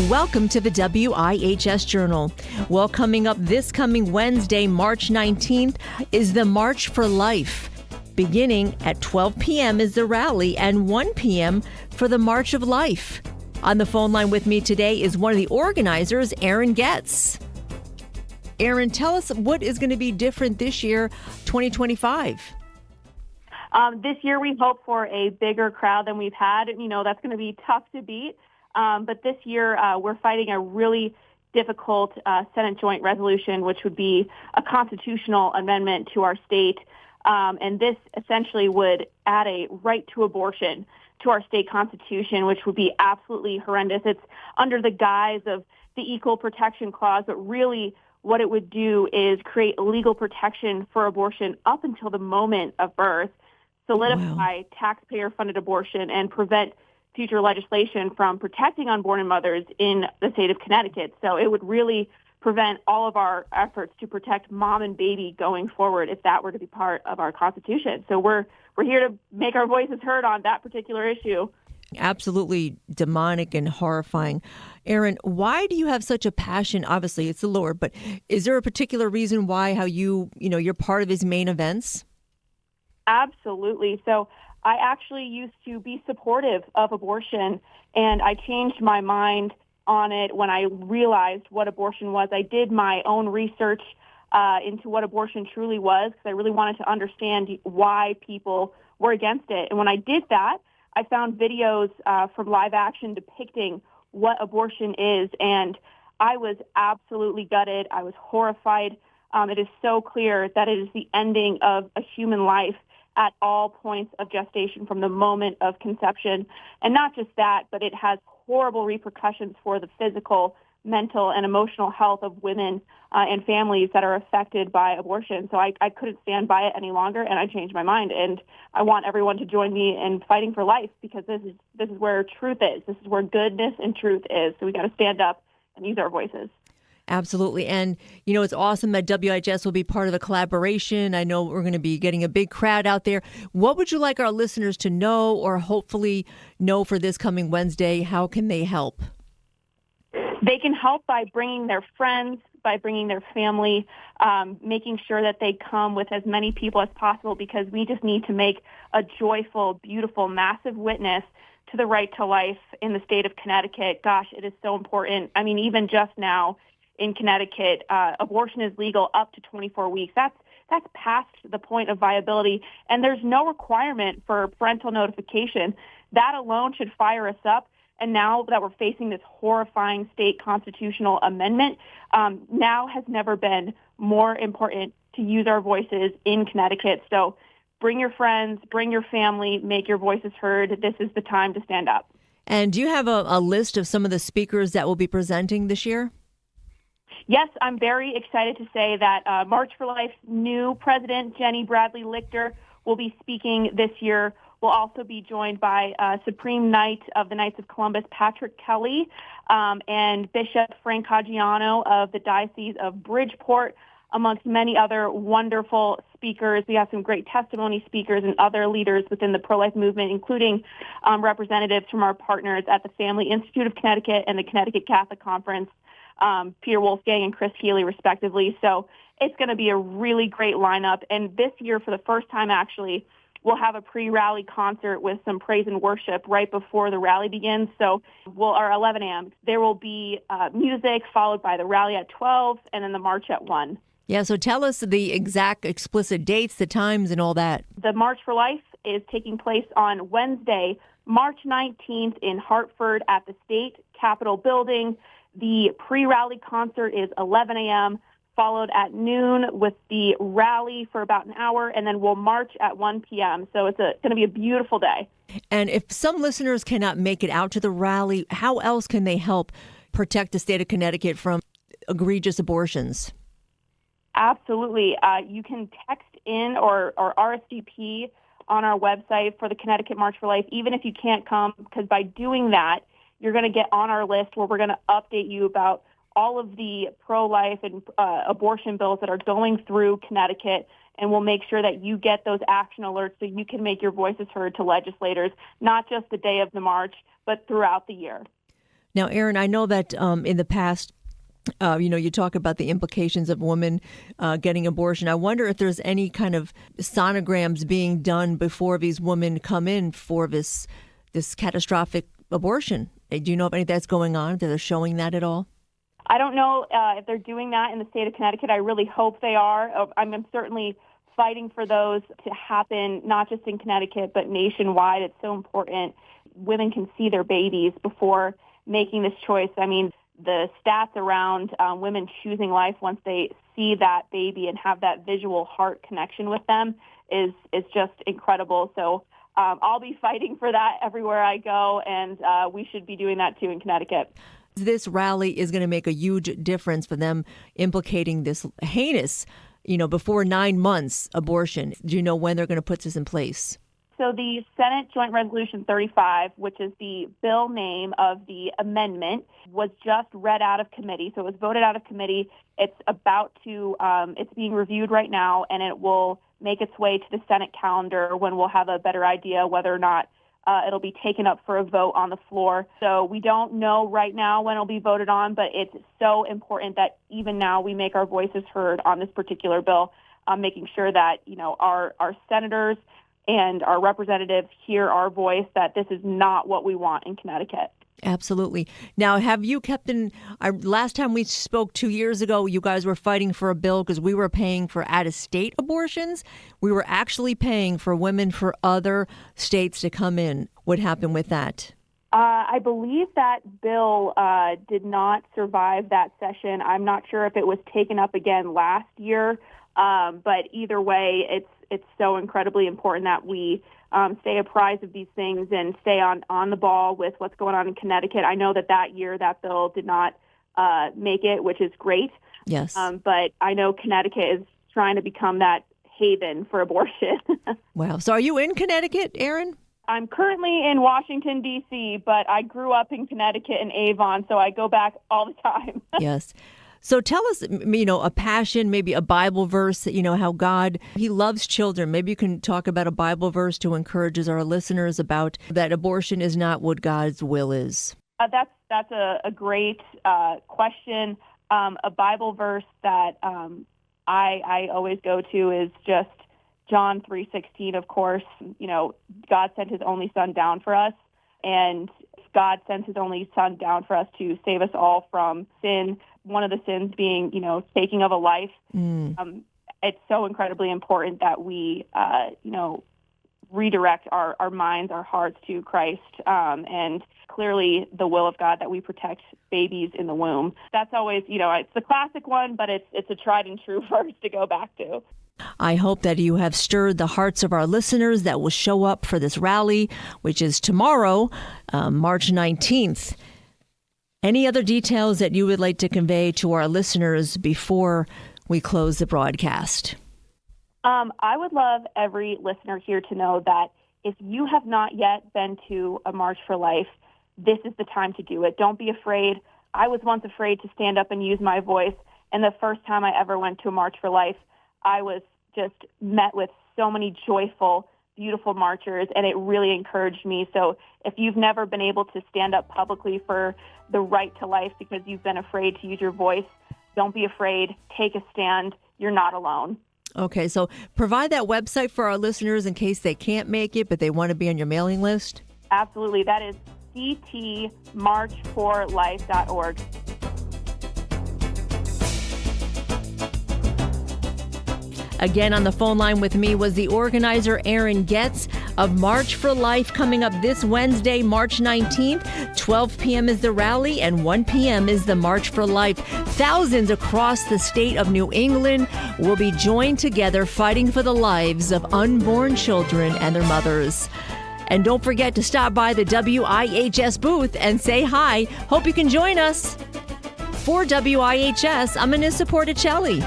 Welcome to the WIHS Journal. Well, coming up this coming Wednesday, March 19th, is the March for Life. Beginning at 12 p.m. is the rally and 1 p.m. for the March of Life. On the phone line with me today is one of the organizers, Erin Getz. Erin, tell us what is going to be different this year, 2025. This year we hope for a bigger crowd than we've had. You know, that's going to be tough to beat. But this year, we're fighting a really difficult Senate joint resolution, which would be a constitutional amendment to our state. And this essentially would add a right to abortion to our state constitution, which would be absolutely horrendous. It's under the guise of the Equal Protection Clause, but really what it would do is create legal protection for abortion up until the moment of birth, solidify taxpayer-funded abortion, and prevent future legislation from protecting unborn mothers in the state of Connecticut. So it would really prevent all of our efforts to protect mom and baby going forward if that were to be part of our Constitution. So we're here to make our voices heard on that particular issue. Absolutely demonic and horrifying. Erin, why do you have such a passion? Obviously, it's the Lord, but is there a particular reason why you're part of his main events? Absolutely. So I actually used to be supportive of abortion, and I changed my mind on it when I realized what abortion was. I did my own research into what abortion truly was because I really wanted to understand why people were against it. And when I did that, I found videos from live action depicting what abortion is, and I was absolutely gutted. I was horrified. It is so clear that it is the ending of a human life at all points of gestation from the moment of conception. And not just that, but it has horrible repercussions for the physical, mental, and emotional health of women and families that are affected by abortion. So I couldn't stand by it any longer, and I changed my mind. And I want everyone to join me in fighting for life because this is where truth is. This is where goodness and truth is. So we got to stand up and use our voices. Absolutely. And, it's awesome that WIHS will be part of the collaboration. I know we're going to be getting a big crowd out there. What would you like our listeners to know or hopefully know for this coming Wednesday? How can they help? They can help by bringing their friends, by bringing their family, making sure that they come with as many people as possible because we just need to make a joyful, beautiful, massive witness to the right to life in the state of Connecticut. Gosh, it is so important. I mean, even just now, in Connecticut, abortion is legal up to 24 weeks. That's past the point of viability, and there's no requirement for parental notification. That alone should fire us up. And now that we're facing this horrifying state constitutional amendment, now has never been more important to use our voices in Connecticut. So bring your friends, bring your family, make your voices heard. This is the time to stand up. And do you have a list of some of the speakers that will be presenting this year? Yes, I'm very excited to say that March for Life's new president, Jenny Bradley Lichter, will be speaking this year. We'll also be joined by Supreme Knight of the Knights of Columbus, Patrick Kelly, and Bishop Frank Caggiano of the Diocese of Bridgeport, amongst many other wonderful speakers. We have some great testimony speakers and other leaders within the pro-life movement, including representatives from our partners at the Family Institute of Connecticut and the Connecticut Catholic Conference, Peter Wolfgang and Chris Healy, respectively. So it's going to be a really great lineup. And this year, for the first time, actually, we'll have a pre-rally concert with some praise and worship right before the rally begins. So our 11 a.m. There will be music followed by the rally at 12 and then the march at 1. Yeah, so tell us the exact explicit dates, the times, and all that. The March for Life is taking place on Wednesday, March 19th in Hartford at the State Capitol Building. The pre-rally concert is 11 a.m., followed at noon with the rally for about an hour, and then we'll march at 1 p.m. So it's going to be a beautiful day. And if some listeners cannot make it out to the rally, how else can they help protect the state of Connecticut from egregious abortions? Absolutely. You can text in or RSVP on our website for the Connecticut March for Life, even if you can't come, because by doing that, you're going to get on our list where we're going to update you about all of the pro-life and abortion bills that are going through Connecticut, and we'll make sure that you get those action alerts so you can make your voices heard to legislators, not just the day of the march, but throughout the year. Now, Aaron, I know that in the past, you talk about the implications of women getting abortion. I wonder if there's any kind of sonograms being done before these women come in for this catastrophic abortion. Do you know if anything that's going on? If they're showing that at all? I don't know if they're doing that in the state of Connecticut. I really hope they are. I'm certainly fighting for those to happen, not just in Connecticut, but nationwide. It's so important. Women can see their babies before making this choice. I mean, the stats around women choosing life once they see that baby and have that visual heart connection with them is just incredible. So I'll be fighting for that everywhere I go, and we should be doing that too in Connecticut. This rally is going to make a huge difference for them implicating this heinous, before 9 months abortion. Do you know when they're going to put this in place? So the Senate Joint Resolution 35, which is the bill name of the amendment, was just read out of committee. So it was voted out of committee. It's it's being reviewed right now, and it will make its way to the Senate calendar when we'll have a better idea whether or not it'll be taken up for a vote on the floor. So we don't know right now when it'll be voted on, but it's so important that even now we make our voices heard on this particular bill, making sure that, our senators and our representatives hear our voice, that this is not what we want in Connecticut. Absolutely. Now, have you kept last time we spoke 2 years ago, you guys were fighting for a bill because we were paying for out-of-state abortions. We were actually paying for women for other states to come in. What happened with that? I believe that bill did not survive that session. I'm not sure if it was taken up again last year, but either way, it's so incredibly important that we stay apprised of these things and stay on the ball with what's going on in Connecticut. I know that year that bill did not make it, which is great. Yes. But I know Connecticut is trying to become that haven for abortion. Wow. So are you in Connecticut, Aaron? I'm currently in Washington, D.C., but I grew up in Connecticut and Avon, so I go back all the time. Yes. So tell us, a passion, maybe a Bible verse, how God, He loves children. Maybe you can talk about a Bible verse to encourage our listeners about that abortion is not what God's will is. That's a great question. A Bible verse that I always go to is just John 3:16, of course. God sent His only Son down for us, and God sent His only Son down for us to save us all from sin. One of the sins being, taking of a life. It's so incredibly important that we, redirect our minds, our hearts to Christ, and clearly the will of God that we protect babies in the womb. That's always, it's the classic one, but it's a tried and true verse to go back to. I hope that you have stirred the hearts of our listeners that will show up for this rally, which is tomorrow, March 19th. Any other details that you would like to convey to our listeners before we close the broadcast? I would love every listener here to know that if you have not yet been to a March for Life, this is the time to do it. Don't be afraid. I was once afraid to stand up and use my voice, and the first time I ever went to a March for Life, I was just met with so many joyful, beautiful marchers, and it really encouraged me. So if you've never been able to stand up publicly for the right to life because you've been afraid to use your voice, don't be afraid. Take a stand. You're not alone. Okay, so provide that website for our listeners in case they can't make it, but they want to be on your mailing list. Absolutely. That is ctmarchforlife.org. Again, on the phone line with me was the organizer, Aaron Getz, of March for Life, coming up this Wednesday, March 19th. 12 p.m. is the rally and 1 p.m. is the March for Life. Thousands across the state of New England will be joined together fighting for the lives of unborn children and their mothers. And don't forget to stop by the WIHS booth and say hi. Hope you can join us. For WIHS, I'm Anissa Porticelli.